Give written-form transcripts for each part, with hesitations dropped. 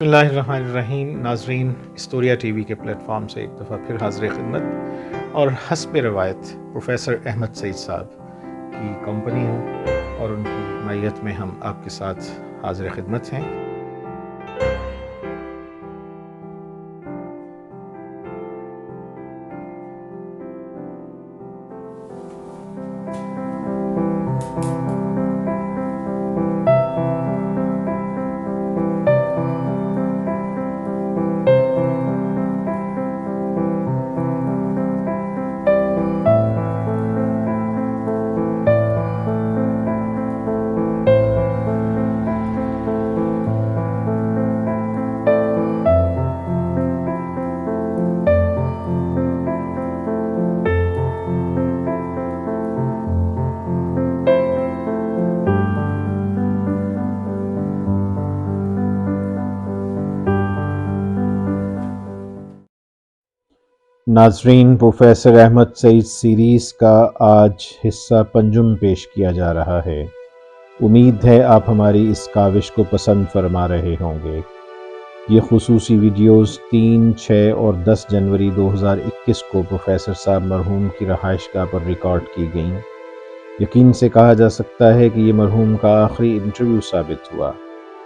بسم اللہ الرحمن الرحیم. ناظرین، اسٹوریا ٹی وی کے پلیٹ فارم سے ایک دفعہ پھر حاضر خدمت اور حسب روایت پروفیسر احمد سعید صاحب کی کمپنی اور ان کی معیت میں ہم آپ کے ساتھ حاضر خدمت ہیں. ناظرین، پروفیسر احمد سعید سیریز کا آج حصہ پنجم پیش کیا جا رہا ہے. امید ہے آپ ہماری اس کاوش کو پسند فرما رہے ہوں گے. یہ خصوصی ویڈیوز 3، 6 اور 10 جنوری 2021 کو پروفیسر صاحب مرحوم کی رہائش گاہ پر ریکارڈ کی گئیں. یقین سے کہا جا سکتا ہے کہ یہ مرحوم کا آخری انٹرویو ثابت ہوا،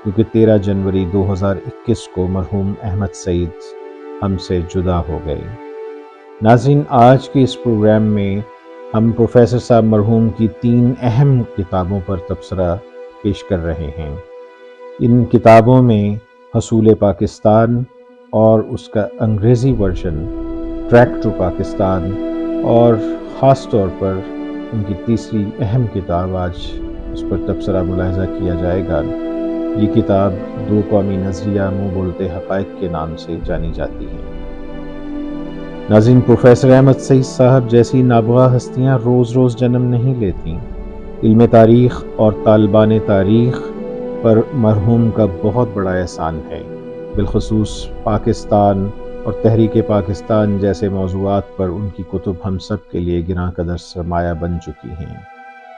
کیونکہ 13 جنوری 2021 کو مرحوم احمد سعید ہم سے جدا ہو گئے. ناظرین، آج کے اس پروگرام میں ہم پروفیسر صاحب مرحوم کی 3 اہم کتابوں پر تبصرہ پیش کر رہے ہیں. ان کتابوں میں حصول پاکستان اور اس کا انگریزی ورژن ٹریک ٹو پاکستان، اور خاص طور پر ان کی تیسری اہم کتاب آج اس پر تبصرہ ملاحظہ کیا جائے گا. یہ کتاب دو قومی نظریہ منہ بولتے حقائق کے نام سے جانی جاتی ہے. ناظرین، پروفیسر احمد سعید صاحب جیسی نابغہ ہستیاں روز روز جنم نہیں لیتیں. علم تاریخ اور طالبان تاریخ پر مرحوم کا بہت بڑا احسان ہے. بالخصوص پاکستان اور تحریک پاکستان جیسے موضوعات پر ان کی کتب ہم سب کے لیے گراں قدر سرمایہ بن چکی ہیں.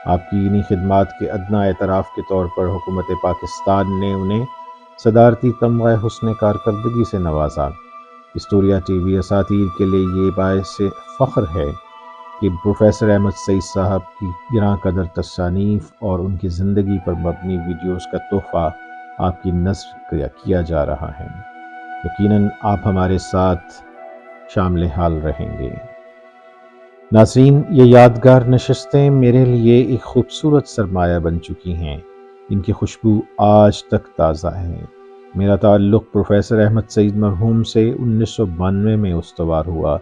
آپ کی انہی خدمات کے ادنیٰ اعتراف کے طور پر حکومت پاکستان نے انہیں صدارتی تمغہ حسن کارکردگی سے نوازا. اسٹوریا ٹی وی اساتیر کے لیے یہ باعث فخر ہے کہ پروفیسر احمد سعید صاحب کی گراں قدر تصانیف اور ان کی زندگی پر مبنی ویڈیوز کا تحفہ آپ کی نذر کیا جا رہا ہے. یقیناً آپ ہمارے ساتھ شامل حال رہیں گے. ناظرین، یہ یادگار نشستیں میرے لیے ایک خوبصورت سرمایہ بن چکی ہیں. ان کی خوشبو آج تک تازہ ہے. میرا تعلق پروفیسر احمد سعید مرحوم سے 1992 میں استوار ہوا،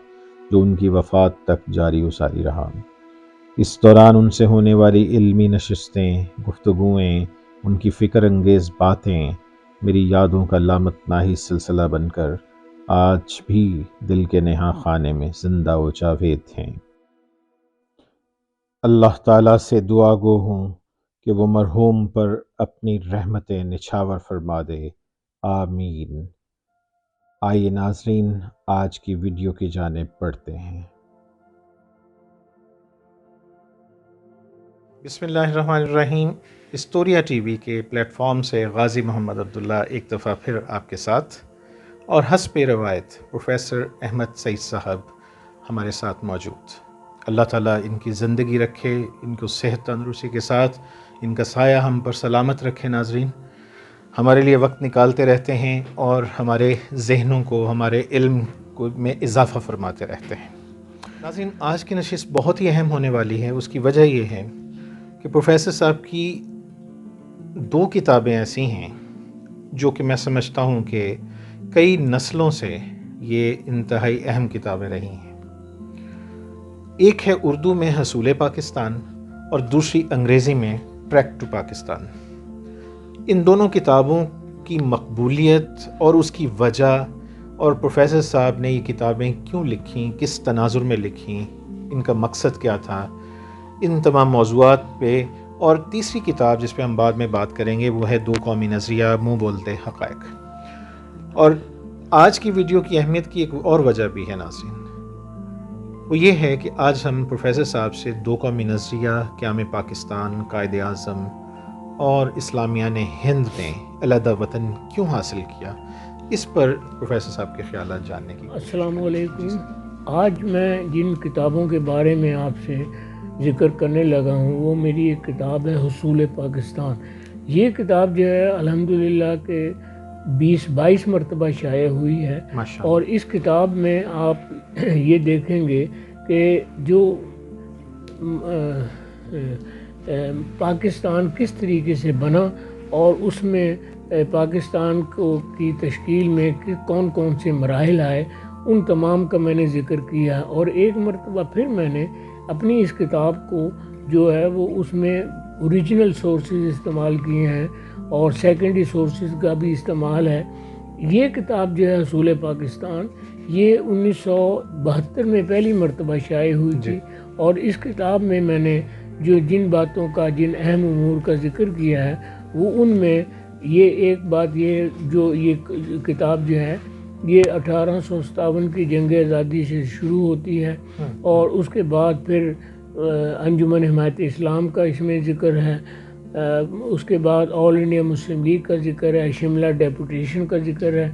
جو ان کی وفات تک جاری و ساری رہا. اس دوران ان سے ہونے والی علمی نشستیں، گفتگویں، ان کی فکر انگیز باتیں میری یادوں کا لامتناہی سلسلہ بن کر آج بھی دل کے نہاں خانے میں زندہ و جاوید ہیں. اللہ تعالیٰ سے دعا گو ہوں کہ وہ مرحوم پر اپنی رحمتیں نچھاور فرما دے. آمین. آئیے ناظرین، آج کی ویڈیو کی جانب بڑھتے ہیں. بسم اللہ الرحمن الرحیم. اسٹوریا ٹی وی کے پلیٹ فارم سے غازی محمد عبداللہ ایک دفعہ پھر آپ کے ساتھ، اور حسب روایت پروفیسر احمد سعید صاحب ہمارے ساتھ موجود. اللہ تعالیٰ ان کی زندگی رکھے، ان کو صحت تندرستی کے ساتھ ان کا سایہ ہم پر سلامت رکھے. ناظرین، ہمارے لیے وقت نکالتے رہتے ہیں اور ہمارے ذہنوں کو، ہمارے علم کو میں اضافہ فرماتے رہتے ہیں. ناظرین، آج کی نشست بہت ہی اہم ہونے والی ہے. اس کی وجہ یہ ہے کہ پروفیسر صاحب کی 2 کتابیں ایسی ہیں جو کہ میں سمجھتا ہوں کہ کئی نسلوں سے یہ انتہائی اہم کتابیں رہی ہیں. ایک ہے اردو میں حصول پاکستان اور دوسری انگریزی میں ٹریک ٹو پاکستان. ان دونوں کتابوں کی مقبولیت اور اس کی وجہ، اور پروفیسر صاحب نے یہ کتابیں کیوں لکھیں، کس تناظر میں لکھیں، ان کا مقصد کیا تھا، ان تمام موضوعات پہ. اور تیسری کتاب جس پہ ہم بعد میں بات کریں گے وہ ہے دو قومی نظریہ منہ بولتے حقائق. اور آج کی ویڈیو کی اہمیت کی ایک اور وجہ بھی ہے ناظرین، وہ یہ ہے کہ آج ہم پروفیسر صاحب سے دو قومی نظریہ، قیام پاکستان، قائد اعظم اور اسلامیہ نے ہند میں علیحدہ وطن کیوں حاصل کیا، اس پر پروفیسر صاحب کے خیالات جاننے کی۔ السلام علیکم۔ آج میں جن کتابوں کے بارے میں آپ سے ذکر کرنے لگا ہوں وہ میری ایک کتاب ہے حصول پاکستان۔ یہ کتاب جو ہے الحمدللہ کہ 22 مرتبہ شائع ہوئی ہے، اور اس کتاب میں آپ یہ دیکھیں گے کہ جو پاکستان کس طریقے سے بنا اور اس میں پاکستان کی تشکیل میں کون کون سے مراحل آئے، ان تمام کا میں نے ذکر کیا ہے۔ اور ایک مرتبہ پھر میں نے اپنی اس کتاب کو جو ہے وہ اس میں اوریجنل سورسز استعمال کیے ہیں اور سیکنڈری سورسز کا بھی استعمال ہے۔ یہ کتاب جو ہے حصول پاکستان، یہ 1972 میں پہلی مرتبہ شائع ہوئی تھی، اور اس کتاب میں میں نے جو جن باتوں کا، جن اہم امور کا ذکر کیا ہے، وہ ان میں یہ ایک بات یہ جو یہ کتاب جو ہے یہ 1857 کی جنگ آزادی سے شروع ہوتی ہے، اور اس کے بعد پھر انجمن حمایت اسلام کا اس میں ذکر ہے، اس کے بعد آل انڈیا مسلم لیگ کا ذکر ہے، شملہ ڈیپوٹیشن کا ذکر ہے،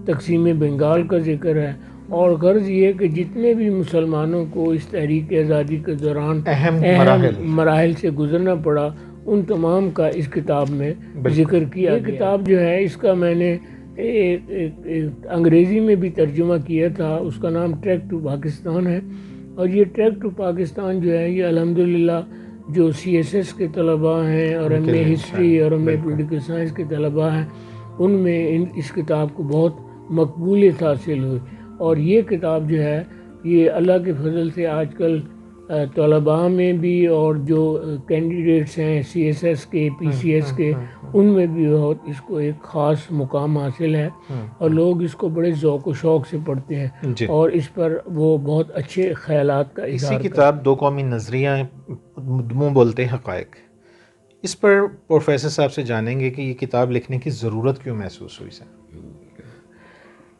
تقسیم بنگال کا ذکر ہے، اور غرض یہ کہ جتنے بھی مسلمانوں کو اس تحریک آزادی کے دوران اہم مراحل سے گزرنا پڑا، ان تمام کا اس کتاب میں ذکر کیا۔ یہ کتاب جو ہے اس کا میں نے انگریزی میں بھی ترجمہ کیا تھا، اس کا نام ٹریک ٹو پاکستان ہے، اور یہ ٹریک ٹو پاکستان جو ہے یہ الحمدللہ جو CSS کے طلباء ہیں اور ایم اے ہسٹری اور ایم اے پولیٹیکل سائنس کے طلباء ہیں، ان میں اس کتاب کو بہت مقبولیت حاصل ہوئی۔ اور یہ کتاب جو ہے یہ اللہ کے فضل سے آج کل طلباء میں بھی اور جو کینڈیڈیٹس ہیں CSS کے PCS کے، ان میں بھی بہت اس کو ایک خاص مقام حاصل ہے، اور لوگ اس کو بڑے ذوق و شوق سے پڑھتے ہیں، اور اس پر وہ بہت اچھے خیالات کا اظہار۔ اسی کتاب دو قومی نظریہ منہ بولتے حقائق، اس پر پروفیسر صاحب سے جانیں گے کہ یہ کتاب لکھنے کی ضرورت کیوں محسوس ہوئی سر؟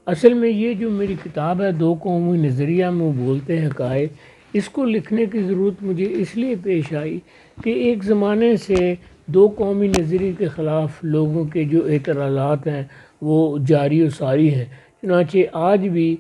اصل میں یہ جو میری کتاب ہے دو قومی نظریہ منہ بولتے حقائق، اس کو لکھنے کی ضرورت مجھے اس لیے پیش آئی کہ ایک زمانے سے دو قومی نظریے کے خلاف لوگوں کے جو اعتراضات ہیں وہ جاری و ساری ہیں۔ چنانچہ آج بھی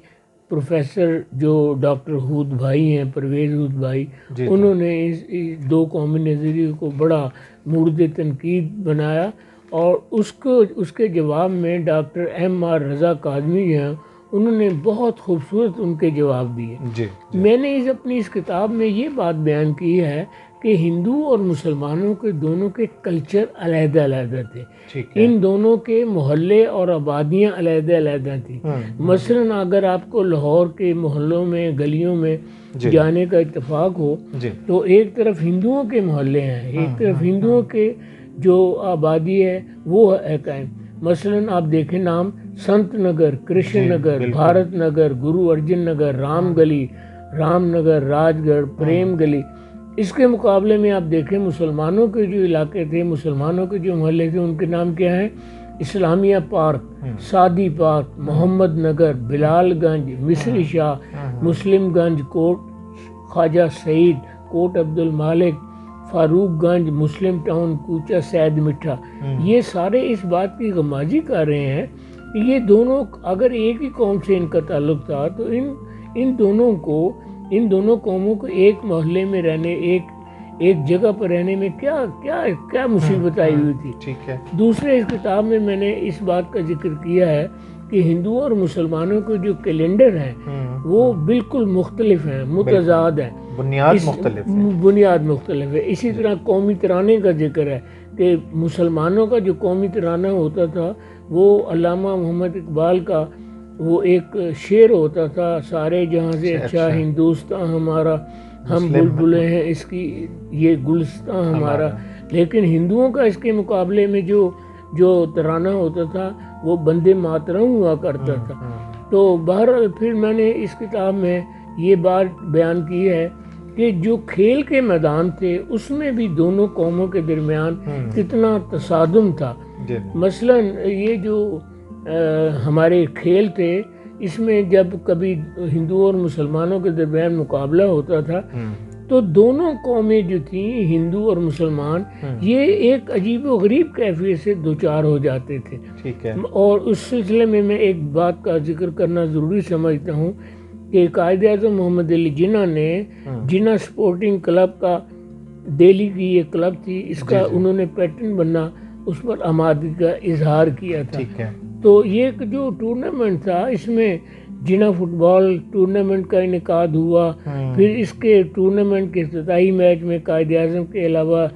پروفیسر جو ڈاکٹر ہود بھائی ہیں، پرویز ہود بھائی، انہوں نے اس دو قومی نظریے کو بڑا مورد تنقید بنایا، اور اس کے جواب میں ڈاکٹر MR رضا کاظمی ہیں، انہوں نے بہت خوبصورت ان کے جواب دیے۔ میں نے اپنی اس کتاب میں یہ بات بیان کی ہے کہ ہندو اور مسلمانوں کے دونوں کے کلچر علیحدہ علیحدہ تھے، ان دونوں کے محلے اور آبادیاں علیحدہ علیحدہ تھیں۔ مثلاً اگر آپ کو لاہور کے محلوں میں، گلیوں میں جانے کا اتفاق ہو تو ایک طرف ہندوؤں کے محلے ہیں، ایک طرف ہندوؤں کے جو آبادی ہے وہ ہے قائم۔ مثلاً آپ دیکھیں نام سنت نگر، کرشن نگر، بھارت نگر، گرو ارجن نگر، رام گلی، رام نگر، راج گڑھ، پریم گلی۔ اس کے مقابلے میں آپ دیکھیں مسلمانوں کے جو علاقے تھے، مسلمانوں کے جو محلے تھے، ان کے نام کیا ہیں؟ اسلامیہ پارک، سعدی پارک، محمد نگر، بلال گنج، مصری شاہ، مسلم گنج، کوٹ خواجہ سعید، کوٹ عبد المالک، فاروق گنج، مسلم ٹاؤن، کوچہ سید مٹھا۔ یہ سارے اس بات کی غمازی کر رہے ہیں کہ یہ دونوں اگر ایک ہی قوم سے ان کا تعلق تھا تو ان دونوں قوموں کو ایک محلے میں رہنے، ایک جگہ پر رہنے میں کیا مصیبت آئی ہوئی تھی۔ دوسرے اس کتاب میں میں نے اس بات کا ذکر کیا ہے کہ ہندوؤں اور مسلمانوں کے جو کیلنڈر ہیں وہ بالکل مختلف ہیں، متضاد ہیں، بنیاد مختلف ہے۔ اسی طرح قومی ترانے کا ذکر ہے کہ مسلمانوں کا جو قومی ترانہ ہوتا تھا وہ علامہ محمد اقبال کا وہ ایک شعر ہوتا تھا، سارے جہاں سے اچھا ہندوستان ہمارا، ہم بلبلیں ہیں اس کی یہ گلستان ہمارا۔ لیکن ہندوؤں کا اس کے مقابلے میں جو ترانہ ہوتا تھا وہ بندے ماترم ہوا کرتا تھا۔ تو بہرحال پھر میں نے اس کتاب میں یہ بات بیان کی ہے کہ جو کھیل کے میدان تھے اس میں بھی دونوں قوموں کے درمیان کتنا تصادم تھا۔ مثلاً یہ جو ہمارے کھیل تھے اس میں جب کبھی ہندوؤں اور مسلمانوں کے درمیان مقابلہ ہوتا تھا تو دونوں قومیں جو تھیں ہندو اور مسلمان یہ ایک عجیب و غریب کیفیت سے دوچار ہو جاتے تھے. ٹھیک ہے. اور اس سلسلے میں ایک بات کا ذکر کرنا ضروری سمجھتا ہوں کہ قائد اعظم محمد علی جناح نے جناح سپورٹنگ کلب کا، دہلی کی یہ کلب تھی، اس کا انہوں نے پیٹرن بننا، اس پر آمادگی کا اظہار کیا تھا. تو یہ جو ٹورنامنٹ تھا اس میں جناح فٹ بال ٹورنامنٹ کا انعقاد ہوا. پھر اس کے ٹورنامنٹ کے افتتاحی میچ میں قائد اعظم کے علاوہ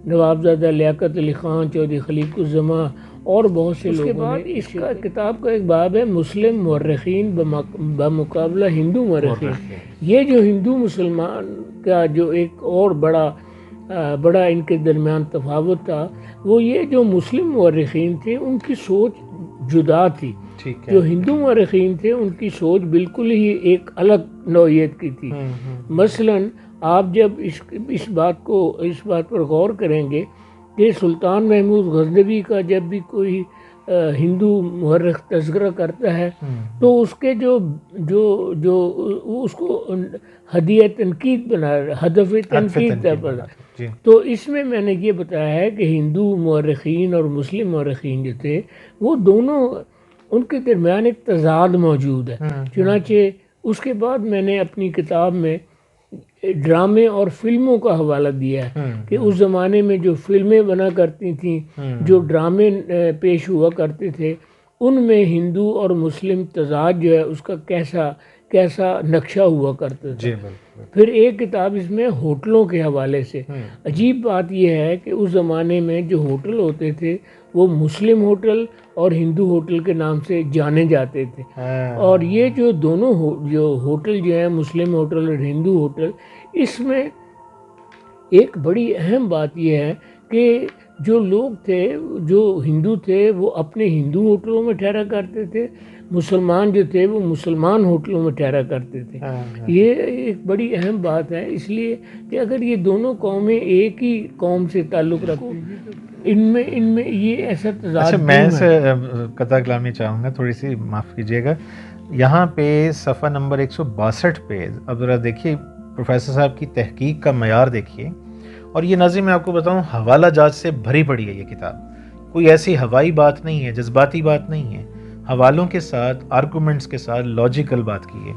نوابزادہ لیاقت علی خان، چودھری خلیق الزماں اور بہت سے لوگوں نے. اس کے بعد اس کا کتاب کا ایک باب ہے مسلم مورخین بمقابلہ ہندو مورخین. یہ جو ہندو مسلمان کا جو ایک اور بڑا ان کے درمیان تفاوت تھا وہ یہ جو مسلم مورخین تھے ان کی سوچ جدا تھی. جو ہندو مورخین تھے ان کی سوچ بالکل ہی ایک الگ نوعیت کی تھی. مثلاً آپ جب اس بات پر غور کریں گے کہ سلطان محمود غزنوی کا جب بھی کوئی ہندو مورخ تذکرہ کرتا ہے تو اس کے جو اس کو ہدیہ تنقید ہدف تنقید پر. تو اس میں میں نے یہ بتایا ہے کہ ہندو مورخین اور مسلم مورخین جو تھے وہ دونوں ان کے درمیان ایک تضاد موجود ہے. چنانچہ اس کے بعد میں نے اپنی کتاب میں ڈرامے اور فلموں کا حوالہ دیا ہے کہ اس زمانے میں جو فلمیں بنا کرتی تھیں، جو ڈرامے پیش ہوا کرتے تھے، ان میں ہندو اور مسلم تضاد جو ہے اس کا کیسا نقشہ ہوا کرتا تھا. پھر ایک کتاب اس میں ہوٹلوں کے حوالے سے. عجیب بات یہ ہے کہ اس زمانے میں جو ہوٹل ہوتے تھے وہ مسلم ہوٹل اور ہندو ہوٹل کے نام سے جانے جاتے تھے. اور یہ جو دونوں جو ہوٹل جو ہیں مسلم ہوٹل اور ہندو ہوٹل، اس میں ایک بڑی اہم بات یہ ہے کہ جو لوگ تھے جو ہندو تھے وہ اپنے ہندو ہوٹلوں میں ٹھہرا کرتے تھے، مسلمان جو تھے وہ مسلمان ہوٹلوں میں ٹھہرا کرتے تھے. یہ ایک بڑی اہم بات ہے، اس لیے کہ اگر یہ دونوں قومیں ایک ہی قوم سے تعلق رکھتی ان میں یہ ایسا تضاد. میں سے قطع کلامی چاہوں گا، تھوڑی سی معاف کیجیے گا. یہاں پہ صفحہ نمبر 162 پہ اب ذرا دیکھیے پروفیسر صاحب کی تحقیق کا معیار دیکھیے. اور یہ ناظرین میں آپ کو بتاؤں حوالہ جات سے بھری پڑی ہے یہ کتاب. کوئی ایسی ہوائی بات نہیں ہے، جذباتی بات نہیں ہے، حوالوں کے ساتھ، آرگومنٹس کے ساتھ لوجیکل بات کی ہے.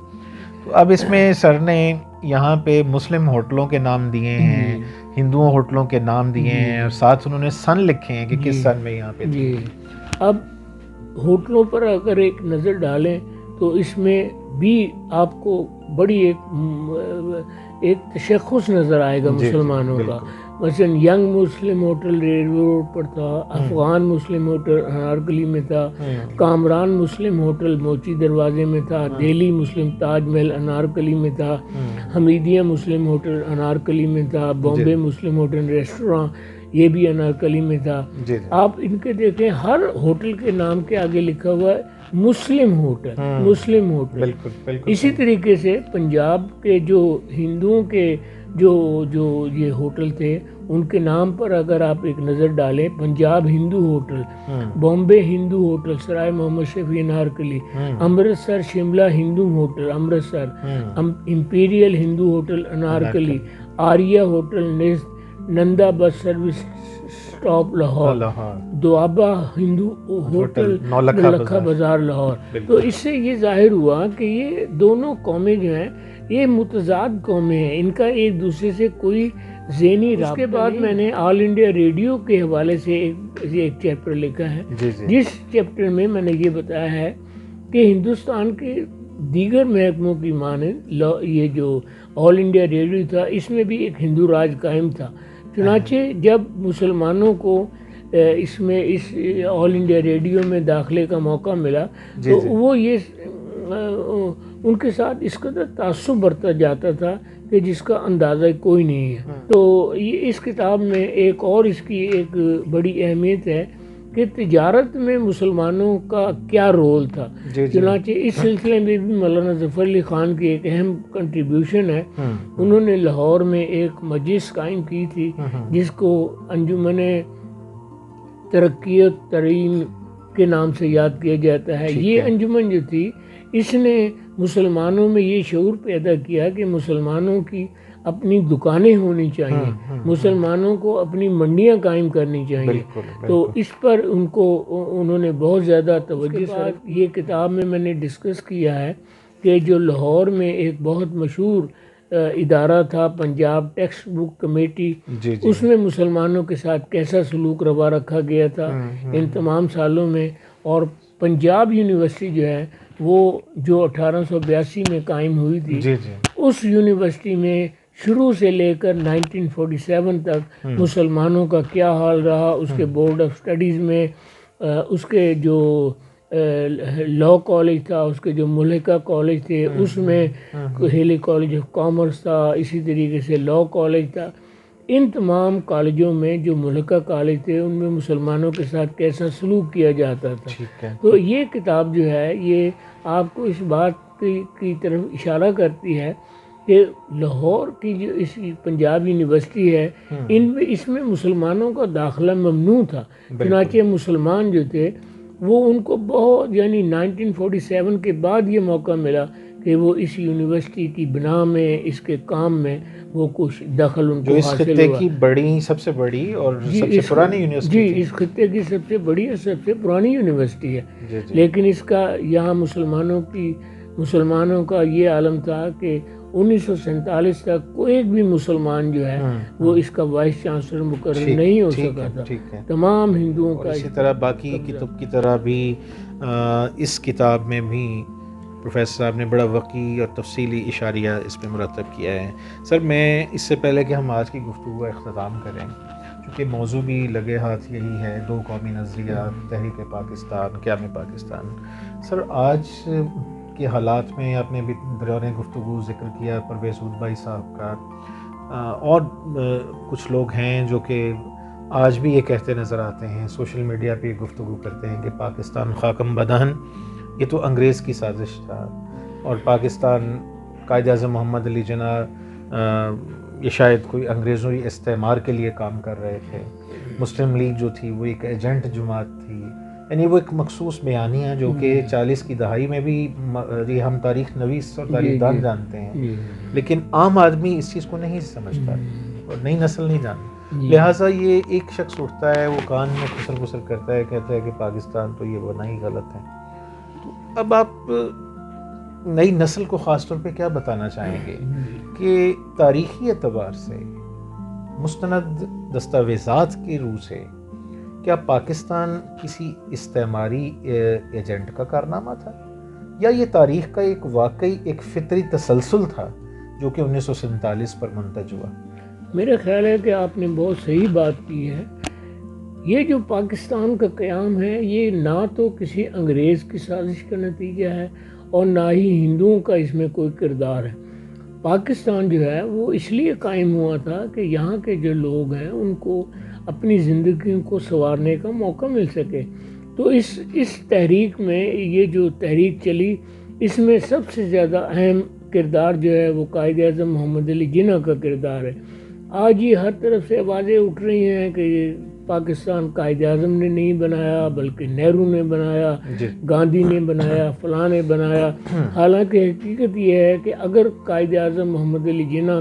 تو اب اس میں سر نے یہاں پہ مسلم ہوٹلوں کے نام دیے ہیں، ہندوؤں ہوٹلوں کے نام دیے ہیں، اور ساتھ انہوں نے سن لکھے ہیں کہ کس سن میں یہاں پہ تھے. اب ہوٹلوں پر اگر ایک نظر ڈالیں تو اس میں بھی آپ کو بڑی ایک تشخص نظر آئے گا مسلمانوں کا. مثلا ینگ مسلم ہوٹل ریل روڈ پر تھا، افغان مسلم ہوٹل انارکلی میں تھا، کامران مسلم ہوٹل موچی دروازے میں تھا، دہلی مسلم تاج محل انارکلی میں تھا، حمیدیہ مسلم ہوٹل انارکلی میں تھا، بامبے مسلم ہوٹل ریسٹوراں یہ بھی انارکلی میں تھا. آپ ان کے دیکھیں ہر ہوٹل کے نام کے آگے لکھا ہوا ہے مسلم ہوٹل، مسلم ہوٹل. اسی طریقے سے پنجاب کے جو ہندوؤں کے جو یہ ہوٹل تھے ان کے نام پر اگر آپ ایک نظر ڈالیں، پنجاب ہندو ہوٹل، بامبے ہندو ہوٹل سرائے محمد شفیع انارکلی، امرتسر شملہ ہندو ہوٹل امرتسر، امپیریل ہندو ہوٹل انارکلی، آریہ ہوٹل نندا بس سروس اسٹاپ لاہور، دوابہ ہندو ہوٹل نولکھا بازار لاہور. تو اس سے یہ ظاہر ہوا کہ یہ دونوں قومیں جو ہیں یہ متضاد قومیں ہیں، ان کا ایک دوسرے سے کوئی ذہنی رابطہ. اس کے بعد میں نے آل انڈیا ریڈیو کے حوالے سے ایک چیپٹر لکھا ہے، جس چیپٹر میں میں نے یہ بتایا ہے کہ ہندوستان کے دیگر محکموں کی مانند یہ جو آل انڈیا ریڈیو تھا اس میں بھی ایک ہندو راج قائم تھا. چنانچہ جب مسلمانوں کو اس آل انڈیا ریڈیو میں داخلے کا موقع ملا تو وہ ان کے ساتھ اس قدر تعصب برتا جاتا تھا کہ جس کا اندازہ کوئی نہیں ہے. تو یہ اس کتاب میں ایک اور اس کی ایک بڑی اہمیت ہے کہ تجارت میں مسلمانوں کا کیا رول تھا. چنانچہ اس سلسلے میں بھی مولانا ظفر علی خان کی ایک اہم کنٹریبیوشن ہے. انہوں نے لاہور میں ایک مجلس قائم کی تھی جس کو انجمن ترقیت ترین کے نام سے یاد کیا جاتا ہے. یہ انجمن جو تھی اس نے مسلمانوں میں یہ شعور پیدا کیا کہ مسلمانوں کی اپنی دکانیں ہونی چاہیے، مسلمانوں کو اپنی منڈیاں قائم کرنی چاہیے. تو اس پر انہوں نے بہت زیادہ توجہ. یہ کتاب میں نے ڈسکس کیا ہے کہ جو لاہور میں ایک بہت مشہور ادارہ تھا پنجاب ٹیکسٹ بک کمیٹی، اس میں مسلمانوں کے ساتھ کیسا سلوک روا رکھا گیا تھا ان تمام سالوں میں. اور پنجاب یونیورسٹی جو ہے وہ جو 1882 میں قائم ہوئی تھی، اس یونیورسٹی میں شروع سے لے کر 1947 تک مسلمانوں کا کیا حال رہا، اس کے بورڈ آف اسٹڈیز میں، اس کے جو لاء کالج تھا، اس کے جو ملکہ کالج تھے اس میں ہیلی کالج آف کامرس تھا، اسی طریقے سے لاء کالج تھا. ان تمام کالجوں میں جو ملکہ کالج تھے ان میں مسلمانوں کے ساتھ کیسا سلوک کیا جاتا تھا. تو یہ کتاب جو ہے یہ آپ کو اس بات کی طرف اشارہ کرتی ہے کہ لاہور کی جو اس پنجاب یونیورسٹی ہے اس میں مسلمانوں کا داخلہ ممنوع تھا. چنانچہ مسلمان جو تھے وہ ان کو بہت، یعنی 1947 کے بعد یہ موقع ملا کہ وہ اس یونیورسٹی کی بنا میں، اس کے کام میں وہ کچھ دخل ان کو جو اس حاصل خطے ہوا. کی بڑی سب سے بڑی اور سب سے پرانی یونیورسٹی جی اس خطے کی سب سے بڑی اور سب سے پرانی یونیورسٹی ہے. لیکن اس کا یہاں مسلمانوں کا یہ عالم تھا کہ 1947 تک کوئی بھی مسلمان جو ہے وہ اس کا وائس چانسلر مقرر نہیں ہو سکا تھا. تمام ہندوؤں کا. اسی طرح باقی کتب کی طرح بھی اس کتاب میں بھی پروفیسر صاحب نے بڑا وقی اور تفصیلی اشاریہ اس پہ مرتب کیا ہے. سر میں اس سے پہلے کہ ہم آج کی گفتگو کا اختتام کریں، چونکہ موضوع بھی لگے ہاتھ یہی ہے، دو قومی نظریہ، تحریک پاکستان، قیام پاکستان. سر آج کے حالات میں آپ نے بھی دوران گفتگو ذکر کیا پرویز ہود بھائی صاحب کا، اور کچھ لوگ ہیں جو کہ آج بھی یہ کہتے نظر آتے ہیں، سوشل میڈیا پہ گفتگو کرتے ہیں کہ پاکستان خاکم بدہن، یہ تو انگریز کی سازش تھا، اور پاکستان قائد اعظم محمد علی جناح یہ شاید کوئی انگریزوں کی استعمار کے لیے کام کر رہے تھے. مسلم لیگ جو تھی وہ ایک ایجنٹ جماعت تھی. یعنی وہ ایک مخصوص بیانیہ جو کہ 40 کی دہائی میں بھی ہم تاریخ نویس اور تاریخ دان جانتے ہیں، لیکن عام آدمی اس چیز کو نہیں سمجھتا اور نئی نسل نہیں جانتی. لہٰذا یہ ایک شخص اٹھتا ہے، وہ کان میں خسر خسر کرتا ہے، کہتا ہے کہ پاکستان تو یہ بنا ہی غلط ہے. تو اب آپ نئی نسل کو خاص طور پہ کیا بتانا چاہیں گے کہ تاریخی اعتبار سے، مستند دستاویزات کی روح سے، کیا پاکستان کسی استعماری ایجنٹ کا کارنامہ تھا، یا یہ تاریخ کا ایک واقعی ایک فطری تسلسل تھا جو کہ 1947 پر منتج ہوا؟ میرا خیال ہے کہ آپ نے بہت صحیح بات کی ہے. یہ جو پاکستان کا قیام ہے یہ نہ تو کسی انگریز کی سازش کا نتیجہ ہے اور نہ ہی ہندوؤں کا اس میں کوئی کردار ہے. پاکستان جو ہے وہ اس لیے قائم ہوا تھا کہ یہاں کے جو لوگ ہیں ان کو اپنی زندگی کو سنوارنے کا موقع مل سکے. تو اس تحریک میں، یہ جو تحریک چلی، اس میں سب سے زیادہ اہم کردار جو ہے وہ قائد اعظم محمد علی جناح کا کردار ہے. آج یہ ہر طرف سے آوازیں اٹھ رہی ہیں کہ پاکستان قائد اعظم نے نہیں بنایا بلکہ نہرو نے بنایا، گاندھی نے بنایا، فلاں نے بنایا. حالانکہ حقیقت یہ ہے کہ اگر قائد اعظم محمد علی جناح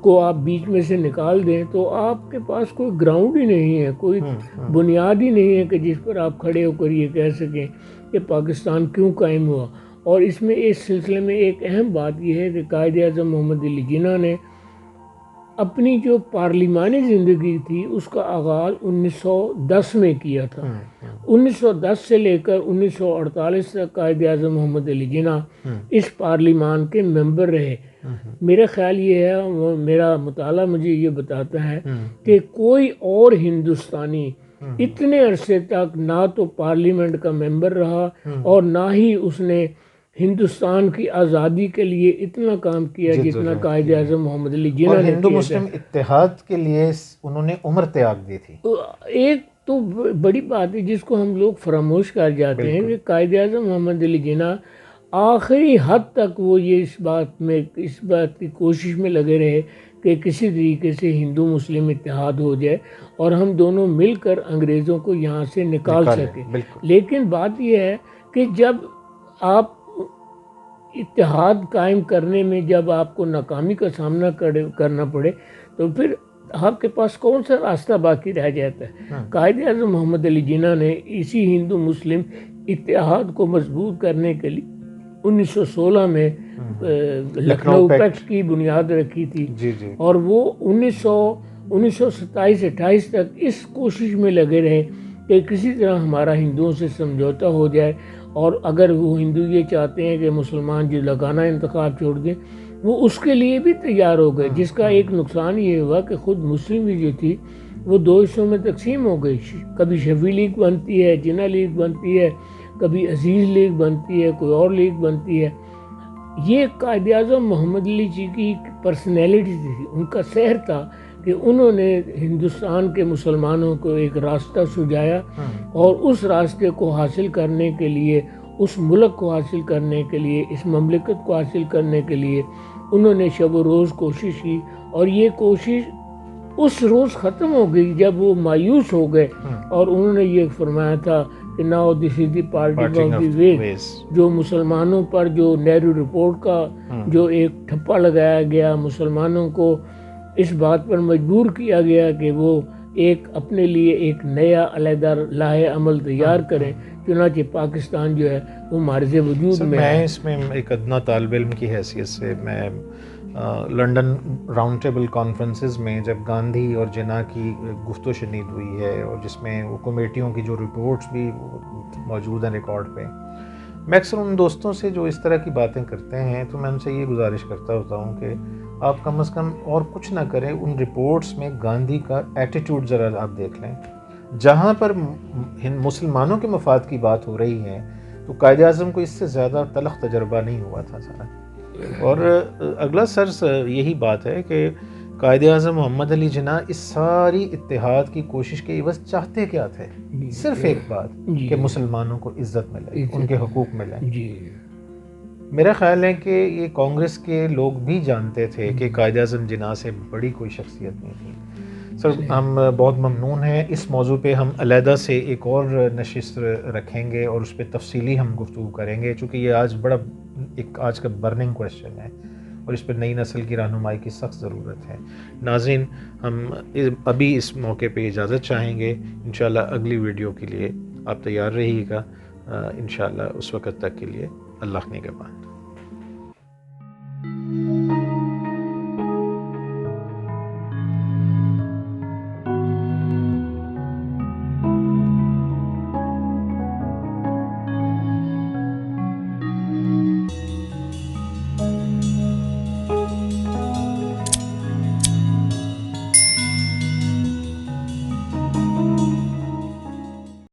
کو آپ بیچ میں سے نکال دیں تو آپ کے پاس کوئی گراؤنڈ ہی نہیں ہے، کوئی بنیاد ہی نہیں ہے کہ جس پر آپ کھڑے ہو کر یہ کہہ سکیں کہ پاکستان کیوں قائم ہوا. اور اس میں اس سلسلے میں ایک اہم بات یہ ہے کہ قائد اعظم محمد علی جناح نے اپنی جو پارلیمانی زندگی تھی اس کا آغاز 1910 میں کیا تھا. 1910 سے لے کر 1948 تک قائد اعظم محمد علی جناح اس پارلیمان کے ممبر رہے. میرا خیال یہ ہے، میرا مطالعہ مجھے یہ بتاتا ہے کہ کوئی اور ہندوستانی اتنے عرصے تک نہ تو پارلیمنٹ کا ممبر رہا اور نہ ہی اس نے ہندوستان کی آزادی کے لیے اتنا کام کیا جتنا قائد اعظم محمد علی جناح نے کیا. ہندو مسلم اتحاد کے لیے انہوں نے عمر تیاگ دی تھی. ایک تو بڑی بات ہے جس کو ہم لوگ فراموش کر جاتے ہیں کہ قائد اعظم محمد علی جناح آخری حد تک وہ یہ اس بات کی کوشش میں لگے رہے کہ کسی طریقے سے ہندو مسلم اتحاد ہو جائے اور ہم دونوں مل کر انگریزوں کو یہاں سے نکال سکیں. لیکن بات یہ ہے کہ جب آپ اتحاد قائم کرنے میں جب آپ کو ناکامی کا سامنا کرنا پڑے تو پھر آپ کے پاس کون سا راستہ باقی رہ جاتا ہے؟ قائد اعظم محمد علی جناح نے اسی ہندو مسلم اتحاد کو مضبوط کرنے کے لیے 1916 میں لکھنؤ پیکٹ کی بنیاد رکھی تھی، اور وہ 1927-28 تک اس کوشش میں لگے رہے کہ کسی طرح ہمارا ہندوؤں سے سمجھوتا ہو جائے، اور اگر وہ ہندو یہ چاہتے ہیں کہ مسلمان جو لگانا انتخاب چھوڑ دیں وہ اس کے لیے بھی تیار ہو گئے، جس کا ایک نقصان یہ ہوا کہ خود مسلم لیگ جو تھی وہ 2 حصوں میں تقسیم ہو گئی، کبھی شفیع لیگ بنتی ہے، جناح لیگ بنتی ہے، کبھی عزیز لیگ بنتی ہے، کوئی اور لیگ بنتی ہے۔ یہ قائد اعظم محمد علی جی کی پرسنالٹی تھی، ان کا سحر تھا کہ انہوں نے ہندوستان کے مسلمانوں کو ایک راستہ سجایا، اور اس راستے کو حاصل کرنے کے لیے، اس ملک کو حاصل کرنے کے لیے، اس مملکت کو حاصل کرنے کے لیے انہوں نے شب و روز کوشش کی، اور یہ کوشش اس روز ختم ہو گئی جب وہ مایوس ہو گئے، اور انہوں نے یہ فرمایا تھا کہ now this is the parting of the ways, جو مسلمانوں پر جو نہرو رپورٹ کا جو ایک ٹھپا لگایا گیا، مسلمانوں کو اس بات پر مجبور کیا گیا کہ وہ ایک اپنے لیے ایک نیا علیحدہ لاہ عمل تیار کریں، چنانچہ پاکستان جو ہے وہ معرض وجود میں ہے۔ میں اس میں ایک ادنا طالب علم کی حیثیت سے میں لنڈن راؤنڈ ٹیبل کانفرنسز میں جب گاندھی اور جناح کی گفت و شنید ہوئی ہے، اور جس میں وہ کمیٹیوں کی جو رپورٹس بھی موجود ہیں ریکارڈ پہ، میں اکثر ان دوستوں سے جو اس طرح کی باتیں کرتے ہیں تو میں ان سے یہ گزارش کرتا ہوتا ہوں کہ آپ کم از کم اور کچھ نہ کریں، ان رپورٹس میں گاندھی کا ایٹیٹیوڈ ذرا آپ دیکھ لیں۔ جہاں پر مسلمانوں کے مفاد کی بات ہو رہی ہے تو قائد اعظم کو اس سے زیادہ تلخ تجربہ نہیں ہوا تھا سارا۔ اور اگلا سر یہی بات ہے کہ قائد اعظم محمد علی جناح اس ساری اتحاد کی کوشش کے عوض چاہتے کیا تھے؟ صرف ایک بات کہ مسلمانوں کو عزت ملے، ان کے حقوق ملیں۔ میرا خیال ہے کہ یہ کانگریس کے لوگ بھی جانتے تھے کہ قائد اعظم جناح سے بڑی کوئی شخصیت نہیں تھی۔ سر ہم بہت ممنون ہیں، اس موضوع پہ ہم علیحدہ سے ایک اور نشست رکھیں گے اور اس پہ تفصیلی ہم گفتگو کریں گے، چونکہ یہ آج کا برننگ کویشچن ہے اور اس پہ نئی نسل کی رہنمائی کی سخت ضرورت ہے۔ ناظرین، ہم ابھی اس موقع پہ اجازت چاہیں گے، انشاءاللہ اگلی ویڈیو کے لیے آپ تیار رہیے گا، انشاءاللہ اس وقت تک کے لیے اللہ نگہبان۔